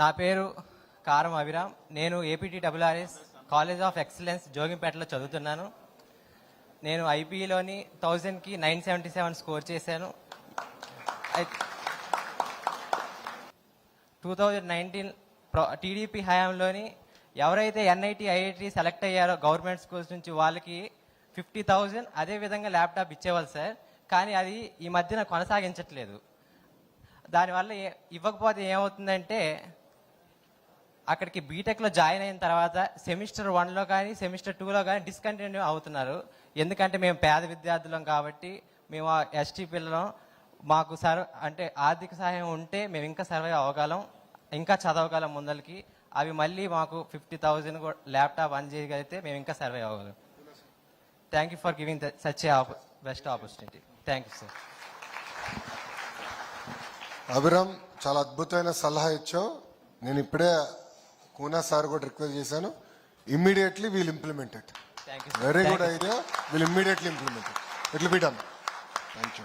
నా పేరు కారం అభిరామ్. నేను ఏపీటీఆర్ఎస్ కాలేజ్ ఆఫ్ ఎక్సలెన్స్ జోగింపేటలో చదువుతున్నాను. నేను ఐపీలోని 1000కి 977 స్కోర్ చేశాను. 2019 టీడీపీ హయాంలోని ఎవరైతే ఎన్ఐటి ఐఐటి సెలెక్ట్ అయ్యారో గవర్నమెంట్ స్కూల్స్ నుంచి వాళ్ళకి 50,000 అదేవిధంగా ల్యాప్టాప్ ఇచ్చేవాళ్ళు సార్. కానీ అది ఈ మధ్యన కొనసాగించట్లేదు. దానివల్ల ఇవ్వకపోతే ఏమవుతుందంటే అక్కడికి బీటెక్లో జాయిన్ అయిన తర్వాత సెమిస్టర్ 1లో కానీ సెమిస్టర్ 2లో కానీ డిస్కంటిన్యూ అవుతున్నారు. ఎందుకంటే మేము పేద విద్యార్థులం కాబట్టి, మేము ఎస్టీ పిల్లలం, మాకు అంటే ఆర్థిక సహాయం ఉంటే మేము ఇంకా సర్వైవ్ అవ్వగలం, ఇంకా చదవగలం ముందరికి. అవి మళ్ళీ మాకు 50,000 ల్యాప్టాప్ అందజేయగలిగితే మేము ఇంకా సర్వైవ్ అవ్వగలం. Thank you for giving such a best opportunity. Thank you sir. Abhiram, చాలా అద్భుతమైన సలహా ఇచ్చావు. నేను ఇప్పుడే కూనా సార్ కూడా రిక్వెస్ట్ చేశాను. Immediately we'll implement it. Thank you. Very good idea. We'll immediately implement it. It will be done. Thank you.